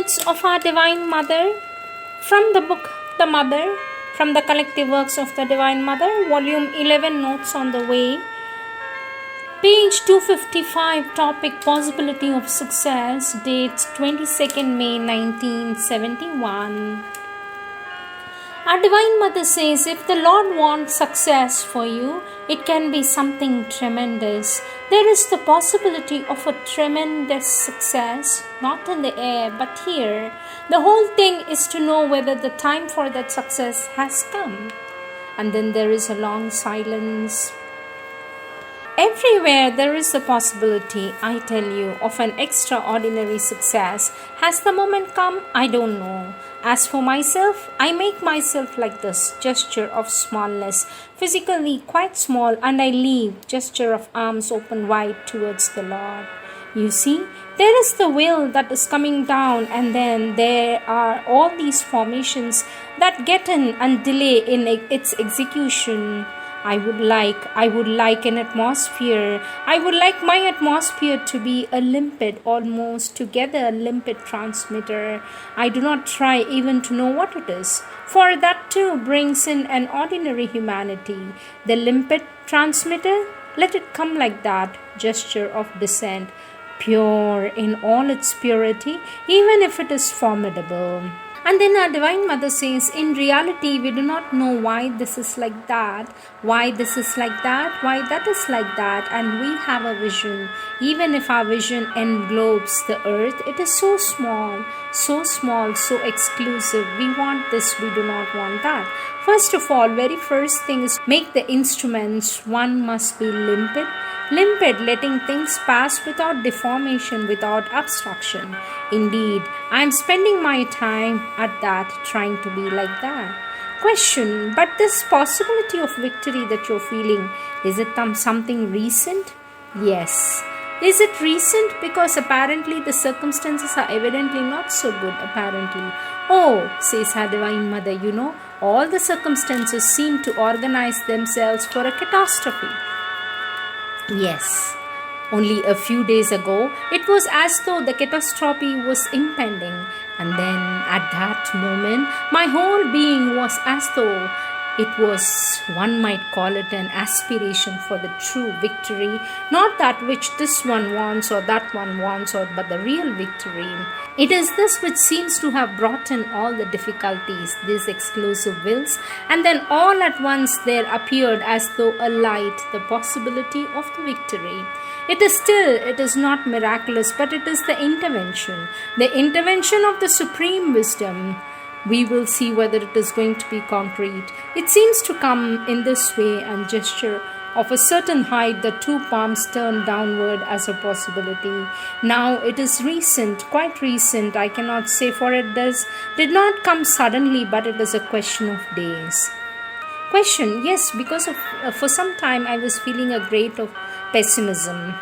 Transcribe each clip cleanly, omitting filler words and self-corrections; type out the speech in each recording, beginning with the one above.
Notes of our Divine Mother from the book The Mother, from the collective works of the Divine Mother, volume 11, Notes on the Way, page 255, topic Possibility of Success, dates 22nd May 1971. Our Divine Mother says, if the Lord wants success for you, it can be something tremendous. There is the possibility of a tremendous success, not in the air, but here. The whole thing is to know whether the time for that success has come. And then there is a long silence. Everywhere there is the possibility, I tell you, of an extraordinary success. Has the moment come? I don't know. As for myself, I make myself like this, gesture of smallness, physically quite small, and I leave, gesture of arms open wide towards the Lord. You see, there is the will that is coming down, and then there are all these formations that get in and delay in its execution. I would like an atmosphere. I would like my atmosphere to be a limpet, almost together a limpet transmitter. I do not try even to know what it is, for that too brings in an ordinary humanity. The limpet transmitter, let it come like that, gesture of descent, pure in all its purity, even if it is formidable. And then our Divine Mother says, in reality, we do not know why this is like that, why this is like that, why that is like that, and we have a vision. Even if our vision englobes the earth, it is so small, so exclusive. We want this, we do not want that. First of all, very first thing is make the instruments. One must be limpid, letting things pass without deformation, without obstruction. Indeed, I am spending my time at that, trying to be like that. Question, but this possibility of victory that you're feeling, is it something recent? Yes. Is it recent? Because apparently the circumstances are evidently not so good, apparently. Oh, says our Divine Mother, you know, all the circumstances seem to organize themselves for a catastrophe. Yes, only a few days ago, it was as though the catastrophe was impending. And then, at that moment, my whole being was as though it was, one might call it, an aspiration for the true victory, not that which this one wants or that one wants, but the real victory. It is this which seems to have brought in all the difficulties, these exclusive wills, and then all at once there appeared as though a light, the possibility of the victory. It is not miraculous, but it is the intervention of the supreme wisdom. We will see whether it is going to be concrete. It seems to come in this way, and gesture of a certain height, the two palms turned downward as a possibility. Now it is recent, quite recent, I cannot say, for it did not come suddenly, but it is a question of days. Question, yes, because for some time I was feeling a great of pessimism.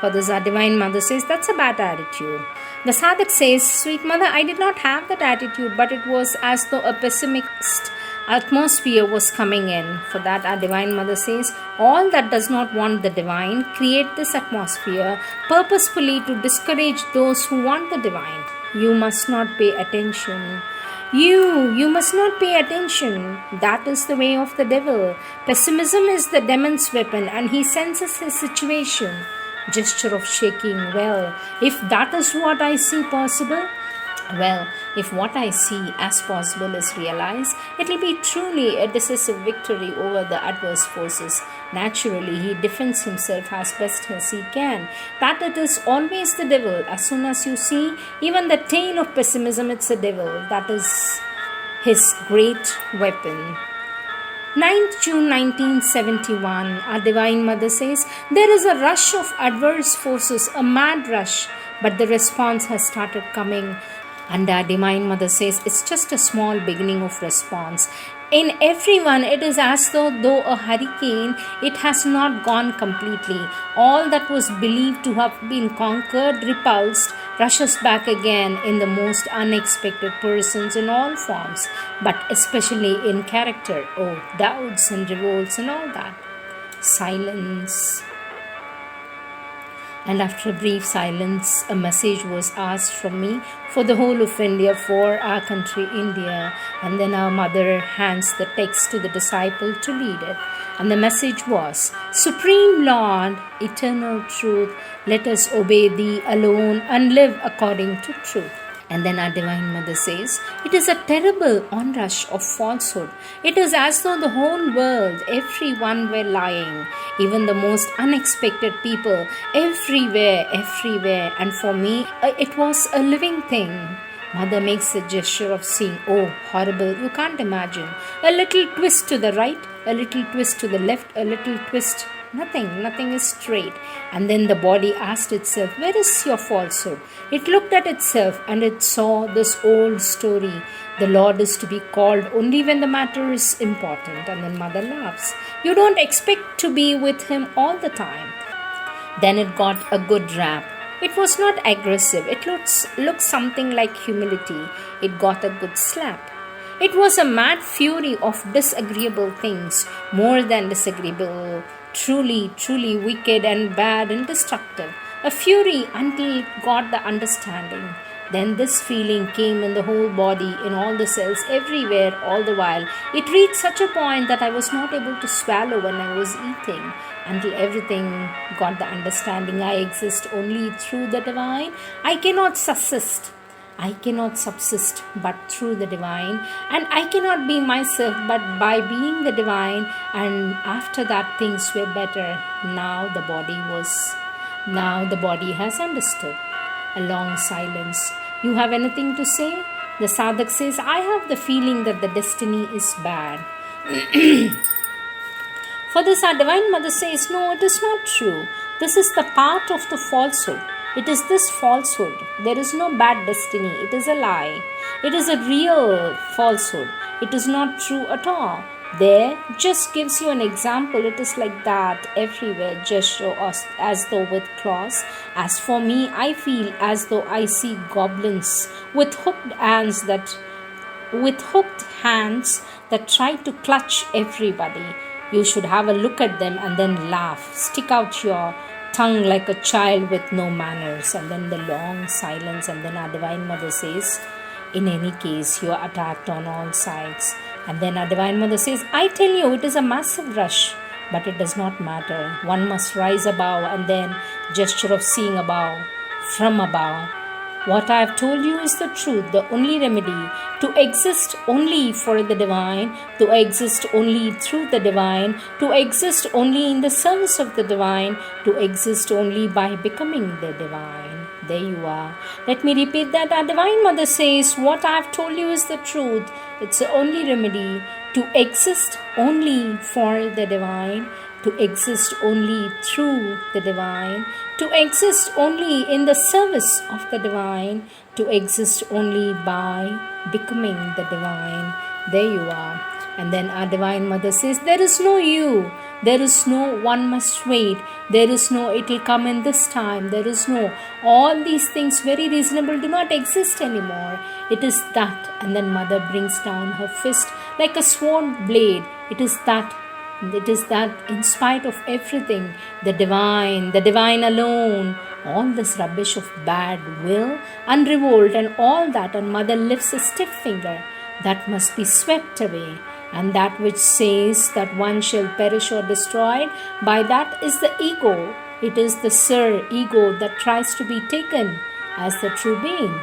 For this, our Divine Mother says, that's a bad attitude. The sadhak says, sweet mother, I did not have that attitude, but it was as though a pessimist atmosphere was coming in. For that, our Divine Mother says, all that does not want the divine, create this atmosphere purposefully to discourage those who want the divine. You must not pay attention. You must not pay attention. That is the way of the devil. Pessimism is the demon's weapon, and he senses his situation. Gesture of shaking. Well, if that is what I see possible, if what I see as possible is realized, it will be truly a decisive victory over the adverse forces. Naturally, he defends himself as best as he can. That it is always the devil. As soon as you see even the tail of pessimism, it's the devil. That is his great weapon. 9th June 1971, our Divine Mother says, there is a rush of adverse forces, a mad rush, but the response has started coming. And our Divine Mother says, it's just a small beginning of response. In everyone, it is as though a hurricane, it has not gone completely. All that was believed to have been conquered, repulsed, rushes back again in the most unexpected persons in all forms, but especially in character. Oh, doubts and revolts and all that. Silence. And after a brief silence, a message was asked from me for the whole of India, for our country, India. And then our mother hands the text to the disciple to read it. And the message was, Supreme Lord, eternal truth, let us obey thee alone and live according to truth. And then our Divine Mother says, it is a terrible onrush of falsehood. It is as though the whole world, everyone were lying, even the most unexpected people, everywhere. And for me, it was a living thing. Mother makes a gesture of seeing, oh, horrible, you can't imagine. A little twist to the right, a little twist to the left, a little twist. Nothing is straight. And then the body asked itself, where is your falsehood? It looked at itself and it saw this old story. The Lord is to be called only when the matter is important. And then Mother laughs. You don't expect to be with him all the time. Then it got a good rap. It was not aggressive. It looked something like humility. It got a good slap. It was a mad fury of disagreeable things, more than disagreeable, truly wicked and bad and destructive. A fury until it got the understanding. Then this feeling came in the whole body, in all the cells, everywhere, all the while. It reached such a point that I was not able to swallow when I was eating, until everything got the understanding. I exist only through the divine. I cannot subsist but through the divine, and I cannot be myself but by being the divine. And after that things were better. Now the body has understood. A long silence. You have anything to say? The sadhak says, I have the feeling that the destiny is bad. For this our Divine Mother says, no, it is not true. This is the part of the falsehood. It is this falsehood. There is no bad destiny. It is a lie. It is a real falsehood. It is not true at all. There just gives you an example. It is like that everywhere, gesture as though with claws. As for me, I feel as though I see goblins with hooked hands that try to clutch everybody. You should have a look at them and then laugh. Stick out your tongue like a child with no manners. And then the long silence, and then our Divine Mother says, in any case, you are attacked on all sides. And then our Divine Mother says, I tell you, it is a massive rush, but it does not matter. One must rise above, and then gesture of seeing above, from above. What I have told you is the truth, the only remedy, to exist only for the divine, to exist only through the divine, to exist only in the service of the divine, to exist only by becoming the divine. There you are. Let me repeat that. Our Divine Mother says, what I have told you is the truth. It's the only remedy, to exist only for the divine, to exist only through the divine, to exist only in the service of the divine, to exist only by becoming the divine. There you are. And then our Divine Mother says, there is no you. There is no one must wait. There is no it will come in this time. There is no all these things very reasonable do not exist anymore. It is that. And then Mother brings down her fist like a sword blade. It is that in spite of everything, the divine alone, all this rubbish of bad will and revolt and all that, and Mother lifts a stiff finger that must be swept away. And that which says that one shall perish or destroyed, by that is the ego. It is the ego that tries to be taken as the true being.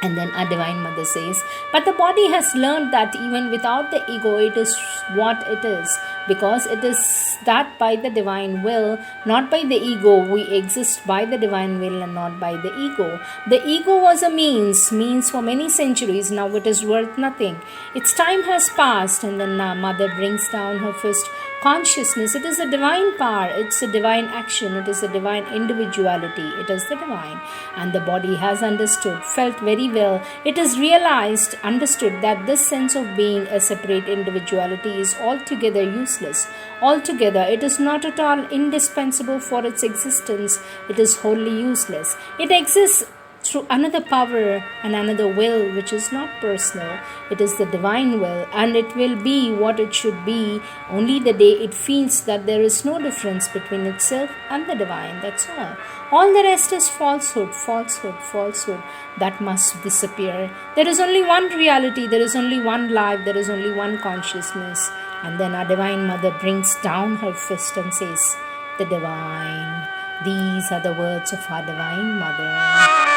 And then our Divine Mother says, but the body has learned that even without the ego, it is what it is. Because it is that by the divine will, not by the ego. We exist by the divine will and not by the ego. The ego was a means for many centuries. Now it is worth nothing. Its time has passed. And then Mother brings down her fist. Consciousness, it is a divine power, it's a divine action, it is a divine individuality, it is the divine. And the body has understood, felt very well, it is realized, understood that this sense of being a separate individuality is altogether useless. Altogether, it is not at all indispensable for its existence, it is wholly useless. It exists through another power and another will, which is not personal. It is the divine will, and it will be what it should be only the day it feels that there is no difference between itself and the divine. That's all. All the rest is falsehood, falsehood, falsehood that must disappear. There is only one reality, there is only one life, there is only one consciousness. And then our Divine Mother brings down her fist and says, the divine. These are the words of our Divine Mother.